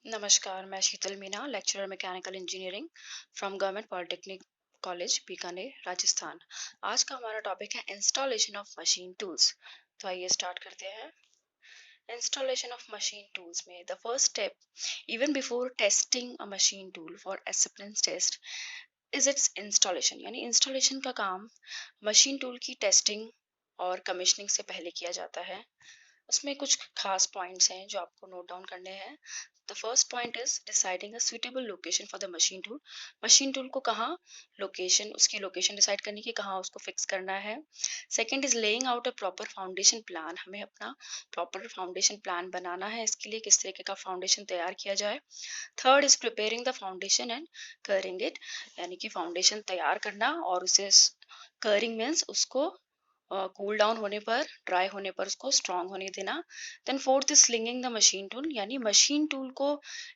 नमस्कार, मैं Sheetal Meena, lecturer mechanical engineering from government polytechnic college Bikaner, Rajasthan. आज का हमारा टॉपिक है इंस्टॉलेशन ऑफ मशीन टूल्स। तो आइए स्टार्ट करते हैं। इंस्टॉलेशन ऑफ मशीन टूल्स में the first step, even before testing a machine tool for acceptance test, is its installation. यानी इंस्टॉलेशन का काम मशीन टूल की टेस्टिंग और कमीशनिंग से पहले किया जाता है। उसमें कुछ खास पॉइंट्स हैं जो आपको नोट डाउन करने हैं। The first point is deciding a suitable location for the machine tool. Machine tool को कहाँ लोकेशन, उसकी लोकेशन डिसाइड करनी कि कहाँ उसको फिक्स करना है। Second is laying out a proper foundation plan. हमें अपना प्रॉपर फाउंडेशन प्लान बनाना है, इसके लिए किस तरीके का फाउंडेशन तैयार किया जाए। Third is preparing the foundation and curing it, यानी कि फाउंडेशन तैयार करना और उसे करिंग मीन्स उसको कूल डाउन होने पर, ड्राई होने पर उसको स्ट्रांग होने देना। Then fourth is slinging the machine tool, यानी मशीन टूल को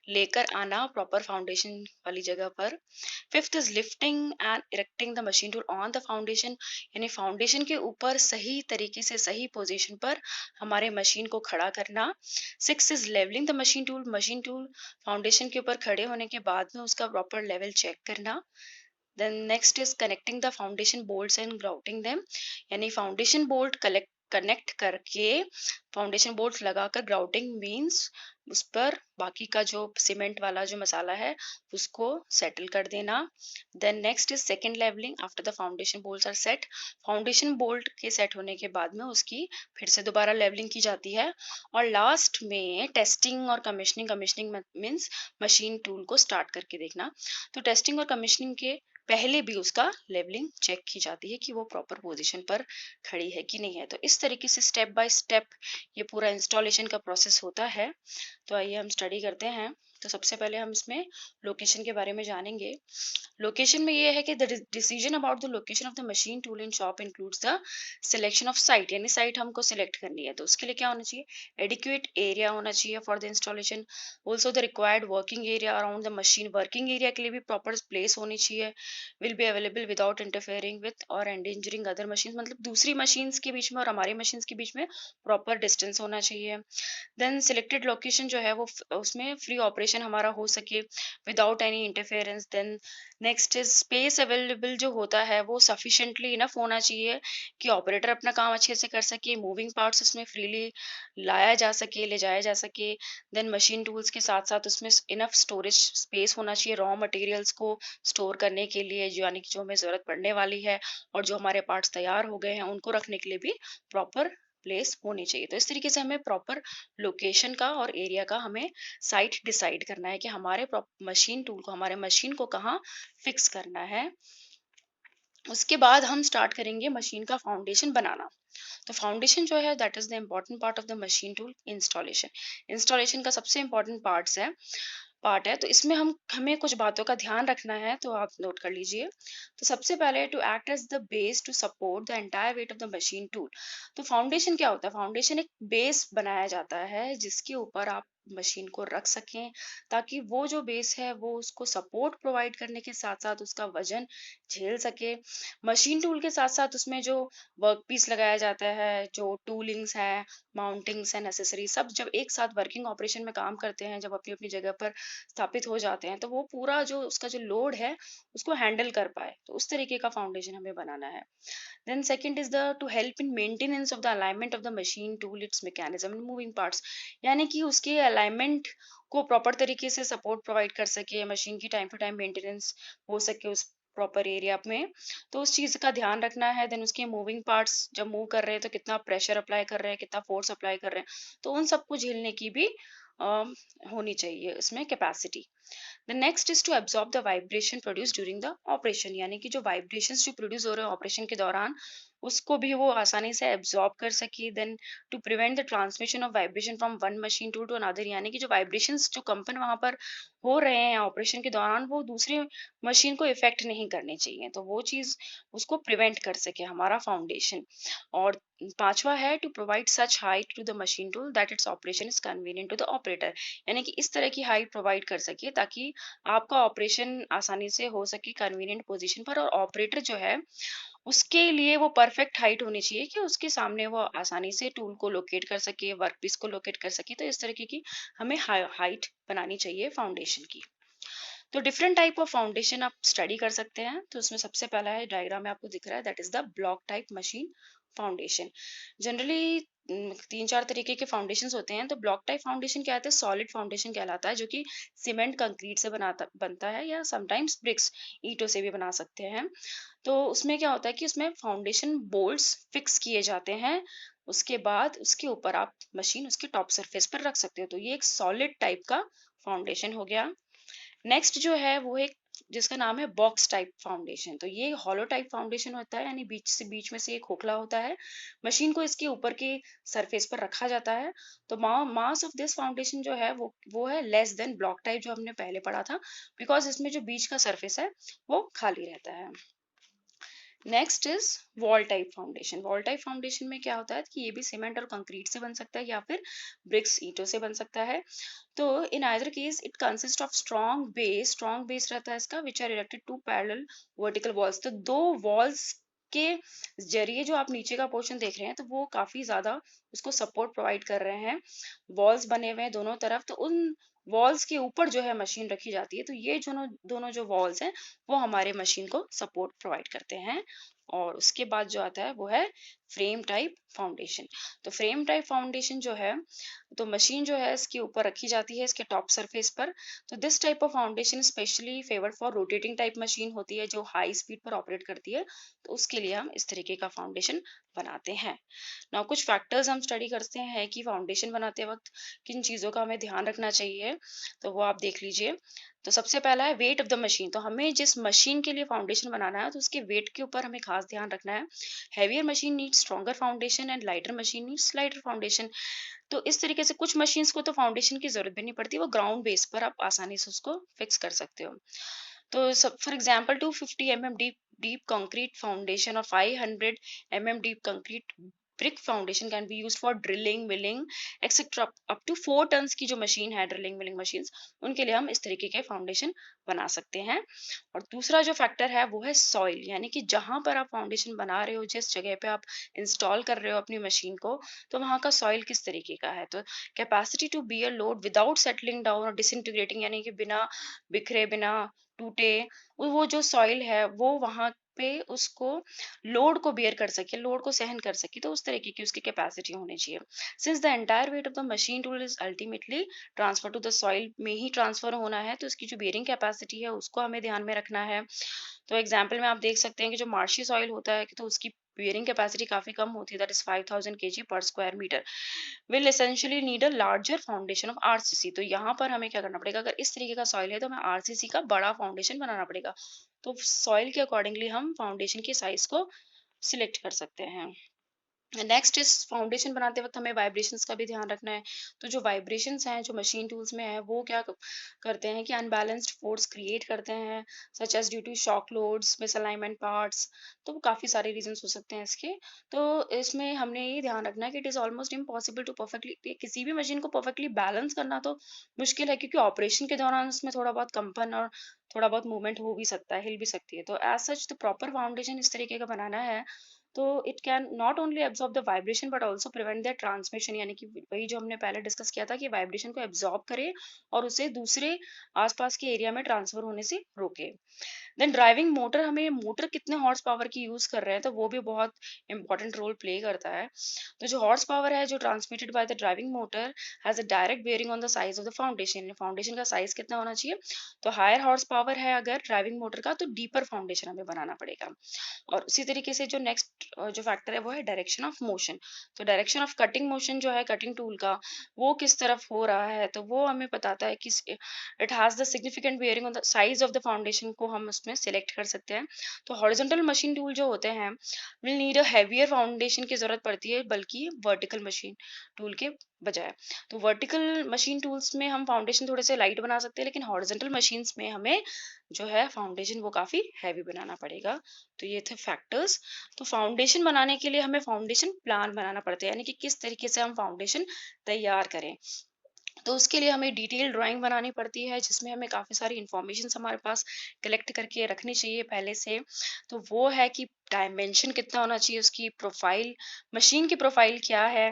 लेकर आना प्रॉपर फाउंडेशन वाली जगह पर। Fifth is lifting and erecting the machine tool on the foundation, यानी फाउंडेशन के ऊपर सही तरीके से सही पोजीशन पर हमारे मशीन को खड़ा करना। Six is levelling the machine tool foundation के ऊपर खड़े होने के बाद में उसका प्रॉपर लेवल चेक करना। Then next is connecting the foundation bolts and grouting them, यानी फाउंडेशन बोल्ट कनेक्ट करके फाउंडेशन बोल्ट लगाकर ग्राउटिंग मींस उस पर बाकी का जो सीमेंट वाला जो मसाला है उसको सेटल कर देना। Then next is second levelling after the foundation bolts are set. Foundation bolt के सेट होने के बाद में उसकी फिर से दोबारा लेवलिंग की जाती है। और लास्ट में टेस्टिंग और commissioning. Commissioning means machine tool को स्टार्ट करके देखना। तो टेस्टिंग और कमीशनिंग के पहले भी उसका लेवलिंग चेक की जाती है कि वो प्रॉपर पोजीशन पर खड़ी है कि नहीं है। तो इस तरीके से स्टेप बाय स्टेप ये पूरा इंस्टॉलेशन का प्रोसेस होता है। तो आइए हम स्टडी करते हैं। तो सबसे पहले हम इसमें लोकेशन के बारे में जानेंगे। लोकेशन में ये है कि the decision about the location of the machine tool in shop includes the selection of site, यानी साइट हमको सिलेक्ट करनी है। तो उसके लिए क्या होना चाहिए, एडिक्वेट एरिया होना चाहिए for the installation. Also the required working area around the machine, working area के लिए भी प्रॉपर प्लेस होनी चाहिए। Will be available without interfering with और एंडेंजरिंग अदर मशीन, मतलब दूसरी मशीन्स के बीच में और हमारी मशीन्स के बीच में प्रॉपर डिस्टेंस होना चाहिए। देन सिलेक्टेड लोकेशन जो है वो उसमें फ्री ऑपरेशन हमारा हो सके without any interference. Then next is space available जो होता है वो सफिशिएंटली इनफ होना चाहिए कि ऑपरेटर अपना काम अच्छे से कर सके, मूविंग पार्ट्स उसमें फ्रीली लाया जा सके, ले जाया जा सके। देन मशीन टूल्स के साथ साथ उसमें इनफ स्टोरेज स्पेस होना चाहिए रॉ मटेरियल्स को स्टोर करने के लिए, जो यानी कि जो हमें जरूरत पड़ने वाली है और जो हमारे पार्ट्स तैयार हो गए हैं उनको रखने के लिए भी प्रॉपर प्लेस होनी चाहिए। तो इस तरीके से हमें प्रॉपर लोकेशन का और एरिया का हमें साइट डिसाइड करना है कि हमारे मशीन टूल को, हमारे मशीन को कहाँ फिक्स करना है। उसके बाद हम स्टार्ट करेंगे मशीन का फाउंडेशन बनाना। तो फाउंडेशन जो है that is the important part of the machine tool installation. Installation का सबसे इम्पोर्टेंट पार्ट है। तो इसमें हमें कुछ बातों का ध्यान रखना है, तो आप नोट कर लीजिए। तो सबसे पहले to act as the base to support the entire weight of the machine tool. तो फाउंडेशन क्या होता है, फाउंडेशन एक बेस बनाया जाता है जिसके ऊपर आप मशीन को रख सकें, ताकि वो जो बेस है वो उसको सपोर्ट प्रोवाइड करने के साथ साथ उसका वजन झेल सके। मशीन टूल के साथ साथ उसमें जो वर्क पीस लगाया जाता है, जो टूलिंग्स है, माउंटिंग्स है, नेसेसरी सब जब एक साथ वर्किंग ऑपरेशन में काम करते हैं, जब अपनी अपनी जगह पर स्थापित हो जाते हैं, तो वो पूरा जो उसका जो लोड है उसको हैंडल कर पाए, तो उस तरीके का फाउंडेशन हमें बनाना है। Then second is the to help in maintenance of the alignment of the machine tool, its mechanism and moving parts, यानी कि उसके अलाइनमेंट को प्रॉपर तरीके से सपोर्ट प्रोवाइड कर सके, मशीन की टाइम टू टाइम मेंटेनेंस हो सके उस प्रॉपर एरिया में। तो उस चीज का ध्यान रखना है। देन उसके मूविंग पार्ट्स जब मूव कर रहे हैं तो कितना प्रेशर अप्लाई कर रहे हैं, कितना फोर्स अप्लाई कर रहे हैं, तो उन सबको झेलने की भी होनी चाहिए उसमें capacity. The next is to absorb the vibration produce during the operation, यानी कि जो वाइब्रेशंस जो प्रोड्यूस हो रहे हैं ऑपरेशन के दौरान उसको भी वो आसानी से एब्जॉर्ब कर सके। Then to prevent the transmission of vibration from one machine to another, यानी कि जो वाइब्रेशंस जो कंपन वहां पर हो रहे हैं ऑपरेशन के दौरान वो दूसरी मशीन को इफेक्ट नहीं करनी चाहिए, तो वो चीज उसको प्रिवेंट कर सके हमारा फाउंडेशन। और पांचवा है to provide such height to the machine tool that its operation is convenient to the operator, यानी कि इस तरह की हाइट प्रोवाइड कर सके ताकि आपका ऑपरेशन आसानी से हो सके कन्वीनियंट पोजीशन पर, और ऑपरेटर जो है उसके लिए वो परफेक्ट हाइट होनी चाहिए कि उसके सामने वो आसानी से टूल को लोकेट कर सके, वर्कपीस को लोकेट कर सके। तो इस तरीके की हमें हाइट बनानी चाहिए फाउंडेशन की। तो डिफरेंट टाइप ऑफ फाउंडेशन आप स्टडी कर सकते हैं। तो उसमें सबसे पहला है, डायग्राम में आपको दिख रहा है, that is the block type machine foundation. Generally 3-4 तरीके के फाउंडेशंस होते हैं। तो ब्लॉक टाइप फाउंडेशन क्या होता है, सॉलिड फाउंडेशन कहलाता है, जो कि सीमेंट कंक्रीट से बनता है, या समटाइम्स ब्रिक्स ईंटों से भी बना सकते हैं। तो उसमें क्या होता है कि उसमें फाउंडेशन बोल्ट्स फिक्स किए जाते हैं। उसके बाद उसके ऊपर आप मशीन उसके टॉप सरफेस पर रख सकते हो। तो ये एक सॉलिड टाइप का फाउंडेशन हो गया। नेक्स्ट जो है वो एक जिसका नाम है बॉक्स टाइप फाउंडेशन। तो ये हॉलो टाइप फाउंडेशन होता है, यानी बीच में से एक खोखला होता है। मशीन को इसके ऊपर के सरफेस पर रखा जाता है। तो मास ऑफ दिस फाउंडेशन जो है वो है लेस देन ब्लॉक टाइप जो हमने पहले पढ़ा था, बिकॉज इसमें जो बीच का सरफेस है वो खाली रहता है। Next is wall type foundation. Wall type foundation में क्या होता है कि ये भी सीमेंट और कंक्रीट से बन सकता है, या फिर ब्रिक्स ईंटों से बन सकता है। तो in either case it consist of strong base रहता है इसका, which are erected to parallel vertical walls. तो दो वॉल्स के जरिए जो आप नीचे का पोर्शन देख रहे हैं, तो वो काफी ज्यादा उसको सपोर्ट प्रोवाइड कर रहे हैं। वॉल्स बने हुए हैं दोनों तरफ, तो उन वॉल्स के ऊपर जो है मशीन रखी जाती है। तो ये दोनों जो वॉल्स हैं वो हमारे मशीन को सपोर्ट प्रोवाइड करते हैं। और उसके बाद जो आता है वो है फ्रेम टाइप फाउंडेशन। तो फ्रेम टाइप फाउंडेशन जो है, तो मशीन जो है इसके ऊपर रखी जाती है इसके टॉप सरफेस पर। तो this type of foundation specially favoured for rotating type machine होती है, जो हाई स्पीड पर ऑपरेट करती है। तो उसके लिए हम इस तरीके का फाउंडेशन बनाते हैं। नाउ कुछ फैक्टर्स हम स्टडी करते हैं कि फाउंडेशन बनाते वक्त किन चीज़ों का हमें ध्यान रखना चाहिए। तो वो आप देख लीजिए। तो सबसे पहला है वेट ऑफ द मशीन। तो हमें जिस मशीन के लिए फाउंडेशन बनाना है, तो उसके वेट के ऊपर हमें खास ध्यान रखना है। Heavier machine needs stronger foundation and lighter machine needs lighter foundation. तो इस तरीके से कुछ मशीन्स को तो फाउंडेशन की जरूरत भी नहीं पड़ती, वो ग्राउंड बेस पर आप आसानी से उसको फिक्स कर सकते हो। तो सब for example 250 mm deep concrete foundation or 500 mm deep concrete brick foundation can be used for drilling, milling, etc. up to 4 tons की जो मशीन है, ड्रिलिंग मिलिंग मशीन्स, उनके लिए हम इस तरीके के फाउंडेशन बना सकते हैं। और दूसरा जो फैक्टर है वो है सॉइल, यानी कि जहां पर आप फाउंडेशन बना रहे हो, जिस जगह पे आप इंस्टॉल कर रहे हो अपनी मशीन को, तो वहां का सॉइल किस तरीके का है। तो capacity to bear load without settling down और डिसइंटीग्रेटिंग, यानी कि बिना बिखरे, बिना टूटे, वो जो सॉइल है वो वहां पे उसको लोड को बेयर कर सके, लोड को सहन कर सके। तो उस तरीके की उसकी कैपेसिटी होनी चाहिए। Since the entire weight of the machine tool is ultimately transfer to the soil में ही ट्रांसफर होना है, तो उसकी जो बेयरिंग कैपेसिटी है उसको हमें ध्यान में रखना है। तो एग्जाम्पल में आप देख सकते हैं कि जो मार्शी सॉइल होता है, तो उसकी बेयरिंग कैपेसिटी काफी कम होती है, that is 5000 kg per square metre, will essentially need a larger foundation of RCC. तो यहाँ पर हमें क्या करना पड़ेगा, अगर इस तरीके का सॉइल है तो हमें आरसीसी का बड़ा फाउंडेशन बनाना पड़ेगा। तो सॉइल के अकॉर्डिंगली हम फाउंडेशन के साइज को सिलेक्ट कर सकते हैं। नेक्स्ट इस फाउंडेशन बनाते वक्त हमें वाइब्रेशंस का भी ध्यान रखना है। तो जो वाइब्रेशंस हैं जो मशीन टूल्स में है, वो क्या करते हैं कि अनबैलेंस्ड फोर्स क्रिएट करते हैं, such as due to shock loads, misalignment parts. तो काफी सारे रीजंस हो सकते हैं इसके। तो इसमें हमने ये ध्यान रखना है कि it is almost impossible to perfectly, किसी भी मशीन को परफेक्टली बैलेंस करना तो मुश्किल है, क्योंकि ऑपरेशन के दौरान उसमें थोड़ा बहुत कंपन और थोड़ा बहुत मूवमेंट हो भी सकता है, हिल भी सकती है। तो as such the proper foundation इस तरीके का बनाना है, तो it can not only absorb the vibration but also prevent the transmission, यानी कि वही जो हमने पहले डिस्कस किया था कि वाइब्रेशन को एब्जॉर्ब करे और उसे दूसरे आसपास के एरिया में ट्रांसफर होने से रोके। देन ड्राइविंग मोटर, हमें मोटर कितने हॉर्स पावर की यूज कर रहे हैं, तो वो भी बहुत इंपॉर्टेंट रोल प्ले करता है। तो जो हॉर्स पावर है जो transmitted by the driving motor has a direct bearing on the size of the foundation. Foundation का साइज कितना होना चाहिए, तो हायर हॉर्स पावर है अगर ड्राइविंग मोटर का, तो डीपर फाउंडेशन हमें बनाना पड़ेगा। और उसी तरीके से जो नेक्स्ट जो फैक्टर है वो है डायरेक्शन ऑफ मोशन। तो डायरेक्शन ऑफ कटिंग मोशन जो है कटिंग टूल का, वो किस तरफ हो रहा है, तो वो हमें बताता है कि it has the significant bearing on the size of the foundation को हम उसमें सिलेक्ट कर सकते हैं। तो हॉरिजॉन्टल मशीन टूल जो होते हैं will need a heavier foundation की जरूरत पड़ती है, बल्कि वर्टिकल मशीन टूल के बजाय। तो वर्टिकल मशीन टूल्स में हम फाउंडेशन थोड़े से लाइट बना सकते हैं, लेकिन हॉरिजॉन्टल मशीन्स में हमें जो है फाउंडेशन वो काफी हैवी बनाना पड़ेगा। तो ये थे फैक्टर्स। तो फाउंडेशन बनाने के लिए हमें फाउंडेशन प्लान बनाना पड़ता है, यानी कि किस तरीके से हम फाउंडेशन तैयार करें। तो उसके लिए हमें डिटेल ड्राइंग बनानी पड़ती है, जिसमें हमें काफ़ी सारी इन्फॉर्मेशन हमारे पास कलेक्ट करके रखनी चाहिए पहले से। तो वो है कि डायमेंशन कितना होना चाहिए, उसकी प्रोफाइल, मशीन की प्रोफाइल क्या है।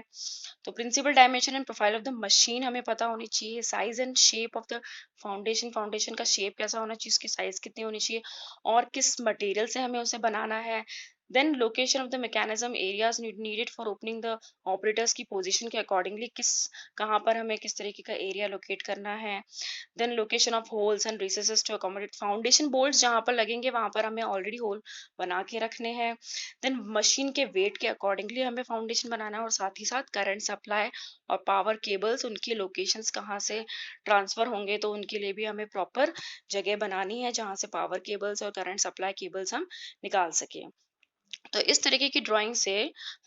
तो principal dimension and profile of the machine हमें पता होनी चाहिए। Size and shape of the foundation, foundation का शेप कैसा होना चाहिए, उसकी साइज कितनी होनी चाहिए और किस मटेरियल से हमें उसे बनाना है। Then location of the mechanism areas needed for opening the operators की पोजीशन के अकॉर्डिंगली किस, कहाँ पर हमें किस तरीके का एरिया लोकेट करना है। Then location of holes and recesses to accommodate foundation bolts, जहाँ पर लगेंगे वहां पर हमें ऑलरेडी होल बना के रखने हैं। देन मशीन के वेट के अकॉर्डिंगली हमें फाउंडेशन बनाना है, और साथ ही साथ करंट सप्लाई और पावर केबल्स, उनकी लोकेशंस कहाँ से ट्रांसफर होंगे, तो उनके लिए भी हमें प्रॉपर जगह बनानी है जहाँ से पावर केबल्स और करंट सप्लाई केबल्स हम निकाल सकें। तो इस तरीके की ड्राइंग से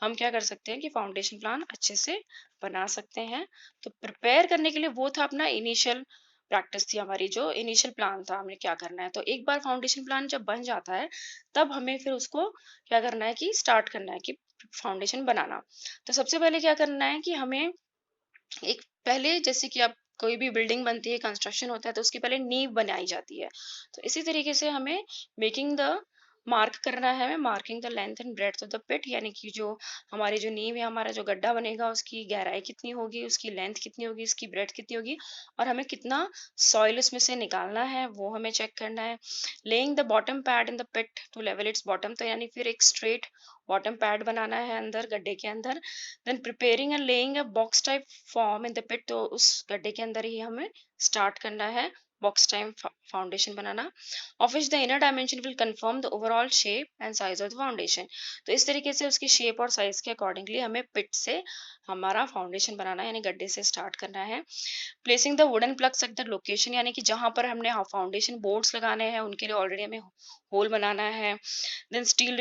हम क्या कर सकते हैं कि फाउंडेशन प्लान अच्छे से बना सकते हैं। तो प्रिपेयर करने के लिए वो था अपना इनिशियल प्रैक्टिस, थी हमारी जो इनिशियल प्लान था हमें क्या करना है। तो एक बार फाउंडेशन प्लान जब बन जाता है, तब हमें फिर उसको क्या करना है कि स्टार्ट करना है कि फाउंडेशन बनाना। तो सबसे पहले क्या करना है कि हमें एक, पहले जैसे कि आप कोई भी बिल्डिंग बनती है, कंस्ट्रक्शन होता है, तो उसकी पहले नींव बनाई जाती है। तो इसी तरीके से हमें मेकिंग द मार्क करना है, हमें marking the length and breadth of the pit, यानी कि जो हमारी जो नींव है, हमारा जो गड्ढा बनेगा, उसकी गहराई कितनी होगी, उसकी लेंथ कितनी होगी, उसकी ब्रेड्थ कितनी होगी, और हमें कितना सॉइल उसमें से निकालना है वो हमें चेक करना है। Laying the bottom pad in the pit to level its bottom, तो यानी फिर एक स्ट्रेट बॉटम पैड बनाना है अंदर गड्ढे के अंदर। Then preparing and laying a box type form in the pit, तो उस गड्ढे के अंदर ही हमें स्टार्ट करना है box type foundation banana. Of which the inner dimension will confirm the overall shape and size of the foundation. तो इस तरीके से उसकी शेप और साइज के अकॉर्डिंगली हमें पिट से हमारा फाउंडेशन बनाना है, यानी गड्ढे से स्टार्ट करना है। Placing the wooden plugs at the location, यानी कि जहां पर हमने फाउंडेशन बोर्ड्स लगाने हैं उनके लिए ऑलरेडी हमें होल बनाना है। देन स्टील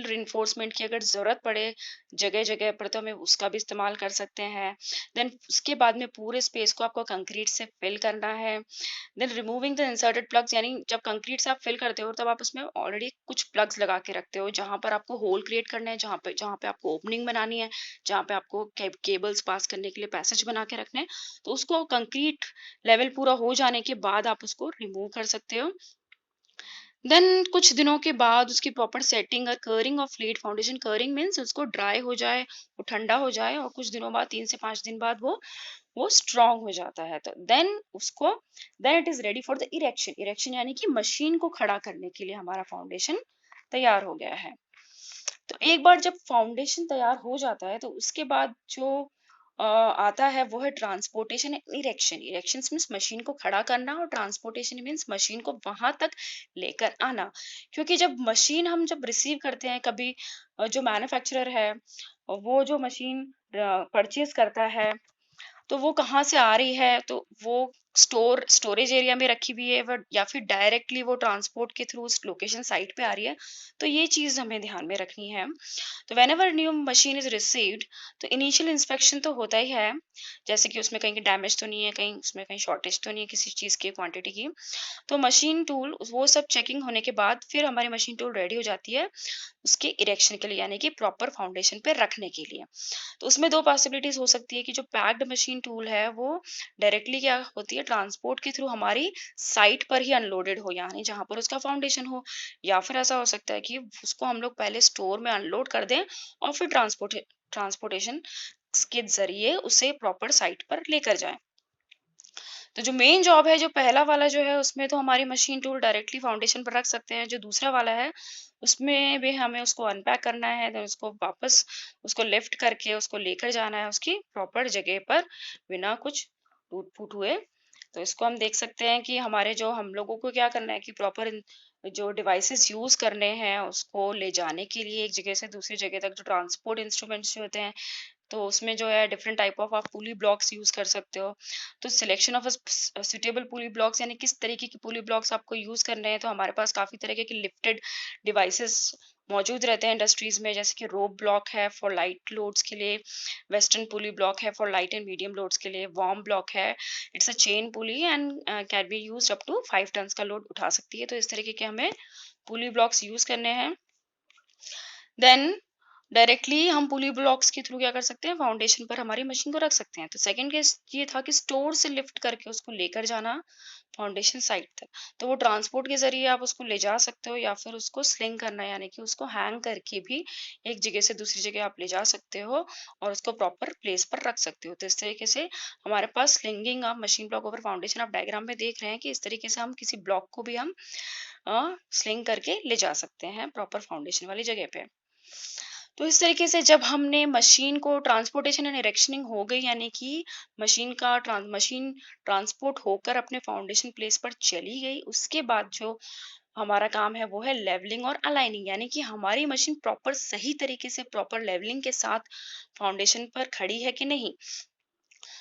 रिइंफोर्समेंट की अगर जरूरत पड़े जगह जगह पर, तो हमें उसका भी इस्तेमाल कर सकते हैं। देन उसके बाद में पूरे स्पेस को आपको कंक्रीट से फिल करना है। Then removing the inserted plugs, यानी जब कंक्रीट से आप फिल करते हो तब आप उसमें ऑलरेडी कुछ प्लग्स लगा के रखते हो, जहां पर आपको होल क्रिएट करना है, जहां पे आपको ओपनिंग बनानी है, जहां पे आपको केबल्स पास करने के लिए पैसेज बना के रखने हैं। तो उसको कंक्रीट लेवल पूरा हो जाने के बाद आप उसको रिमूव कर सकते हो। देन कुछ दिनों के बाद उसकी प्रॉपर सेटिंग और curing of flat foundation, curing means उसको ड्राई हो जाए, वो ठंडा हो जाए, और कुछ दिनों बाद 3 से 5 दिन बाद वो स्ट्रांग हो जाता है। तो then it is ready for the erection. Erection यानी कि मशीन को खड़ा करने के लिए हमारा फाउंडेशन तैयार हो गया है। तो एक बार जब फाउंडेशन तैयार हो जाता है, तो उसके बाद जो आता है वो है transportation and erection. Erection means machine को खड़ा करना, और ट्रांसपोर्टेशन मीन्स मशीन को वहां तक लेकर आना। क्योंकि जब मशीन हम जब रिसीव करते हैं कभी, जो मैन्युफैक्चरर है वो जो मशीन परचेज करता है, तो वो कहाँ से आ रही है, तो वो स्टोरेज एरिया में रखी हुई है या फिर डायरेक्टली वो ट्रांसपोर्ट के थ्रू उस लोकेशन साइट पे आ रही है। तो ये चीज हमें ध्यान में रखनी है। तो when ever new machine is received, तो इनिशियल इंस्पेक्शन तो होता ही है, जैसे कि उसमें कहीं डैमेज तो नहीं है, कहीं उसमें कहीं शॉर्टेज तो नहीं है किसी चीज की क्वांटिटी की। तो मशीन टूल वो सब चेकिंग होने के बाद फिर हमारी मशीन टूल रेडी हो जाती है उसके इरेक्शन के लिए, यानी कि प्रॉपर फाउंडेशन पे रखने के लिए। तो उसमें दो पॉसिबिलिटीज हो सकती है कि जो पैक्ड मशीन टूल है वो डायरेक्टली क्या होती है, ट्रांसपोर्ट के थ्रू हमारी साइट पर ही अनलोडेड हो, यानी जहां पर उसका फाउंडेशन हो। या फिर ऐसा हो सकता है कि उसको हम लोग पहले स्टोर में अनलोड कर दें और फिर ट्रांसपोर्टेशन के जरिए उसे प्रॉपर साइट पर लेकर जाएं। तो जो मेन जॉब है, जो पहला वाला जो है, उसमें तो हमारी मशीन टूल डायरेक्टली फाउंडेशन पर रख सकते हैं। जो दूसरा वाला है उसमें भी हमें उसको अनपैक करना है, तो उसको वापस उसको लिफ्ट करके उसको लेकर जाना है उसकी प्रॉपर जगह पर, बिना कुछ टूट फूट हुए। तो इसको हम देख सकते हैं कि हमारे जो हम लोगों को क्या करना है कि प्रॉपर जो डिवाइसेस यूज करने हैं उसको ले जाने के लिए एक जगह से दूसरी जगह तक, जो ट्रांसपोर्ट इंस्ट्रूमेंट्स जो होते हैं, तो उसमें जो है डिफरेंट टाइप ऑफ आप पुली ब्लॉक्स यूज कर सकते हो। तो selection of suitable pulley blocks, यानी किस तरीके की पुली ब्लॉक्स आपको यूज करने हैं, तो हमारे पास काफी तरीके के लिफ्टेड डिवाइसेस मौजूद रहते हैं इंडस्ट्रीज में, जैसे कि रोप ब्लॉक है फॉर लाइट लोड्स के लिए, वेस्टर्न पुली ब्लॉक है for light and medium loads के लिए, वॉर्म ब्लॉक है, it's a chain pulley and can be use up to 5 ton का लोड उठा सकती है। तो इस तरीके के हमें पुली ब्लॉक्स यूज करने हैं। देन डायरेक्टली हम पुली ब्लॉक्स के थ्रू क्या कर सकते हैं, फाउंडेशन पर हमारी मशीन को रख सकते हैं। तो सेकंड केस ये था कि स्टोर से लिफ्ट करके उसको लेकर जाना फाउंडेशन साइट तक। तो वो ट्रांसपोर्ट के ज़रिए आप उसको ले जा सकते हो या फिर उसको स्लिंग करना, यानी कि उसको हैंग करके भी एक जगह से दूसरी जगह आप ले जा सकते हो और उसको प्रॉपर प्लेस पर रख सकते हो। तो इस तरीके से हमारे पास slinging of machine block over foundation आप डायग्राम में देख रहे हैं कि इस तरीके से हम किसी ब्लॉक को भी हम स्लिंग करके ले जा सकते हैं प्रॉपर फाउंडेशन वाली जगह पे। तो इस तरीके से जब हमने मशीन को ट्रांसपोर्टेशन एंड इरेक्शनिंग हो गई, यानी कि मशीन ट्रांसपोर्ट होकर अपने फाउंडेशन प्लेस पर चली गई, उसके बाद जो हमारा काम है वो है लेवलिंग और अलाइनिंग, यानी कि हमारी मशीन प्रॉपर सही तरीके से प्रॉपर लेवलिंग के साथ फाउंडेशन पर खड़ी है कि नहीं।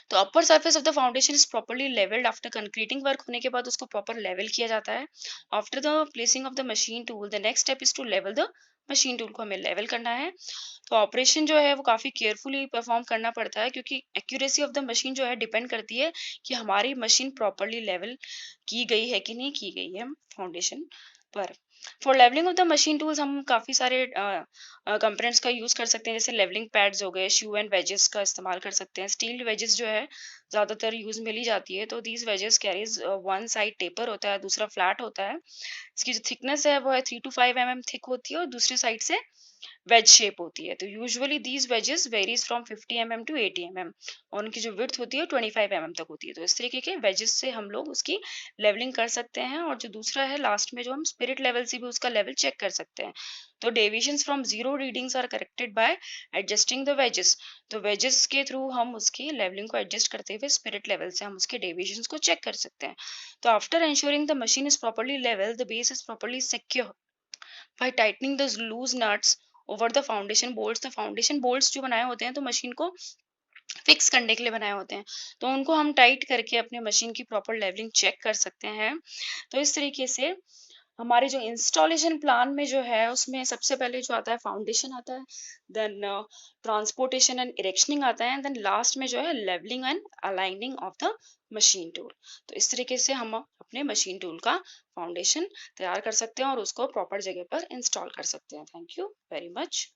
तो upper surface of the foundation is properly levelled after concreting work होने के बाद उसको प्रॉपर लेवल किया जाता है। After the placing of the machine tool, the next step is to level the machine tool को हमें लेवल करना है। तो ऑपरेशन जो है वो काफ़ी केयरफुली परफॉर्म करना पड़ता है, क्योंकि एक्यूरेसी ऑफ द मशीन जो है डिपेंड करती है कि हमारी मशीन प्रॉपरली लेवल की गई है कि नहीं की गई है फाउंडेशन पर। For levelling of the machine tools हम काफ़ी सारे कंपोनेंट्स का यूज़ कर सकते हैं, जैसे लेवलिंग पैड्स हो गए, शू एंड वेजेस का इस्तेमाल कर सकते हैं। स्टील वेजेस जो है ज़्यादातर यूज़ में ली जाती है। तो these wages carries one side taper होता है, दूसरा फ्लैट होता है। इसकी जो थिकनेस है वो है 3 to 5 mm थिक होती है और दूसरी साइड से वेज शेप होती है। तो usually these wages varies from 50 mm to 80 mm और उनकी जो विड्थ होती है 25 mm तक होती है। तो इस तरीके के वेजेस से हम लोग उसकी लेवलिंग कर सकते हैं। और जो दूसरा है लास्ट में, जो हम स्पिरिट लेवल से भी उसका लेवल चेक कर सकते हैं। तो deviations from zero readings are corrected by adjusting the wedges. तो वेजेस के थ्रू हम उसकी लेवलिंग को एडजस्ट करते हुए स्पिरिट लेवल से हम उसके डेविएशंस को चेक कर सकते हैं। तो after ensuring the machine is properly level, the base is properly secure by tightening the loose nuts over the foundation bolts। the foundation bolts जो बनाए होते हैं तो मशीन को फिक्स करने के लिए बनाए होते हैं, तो उनको हम टाइट करके अपने मशीन की प्रॉपर लेवलिंग चेक कर सकते हैं। तो इस तरीके से हमारे जो इंस्टॉलेशन प्लान में जो है उसमें सबसे पहले जो आता है फाउंडेशन आता है, देन ट्रांसपोर्टेशन एंड इरेक्शनिंग आता है, देन लास्ट में जो है levelling and aligning of the machine tool. तो इस तरीके से हम अपने मशीन टूल का फाउंडेशन तैयार कर सकते हैं और उसको प्रॉपर जगह पर इंस्टॉल कर सकते हैं। Thank you very much.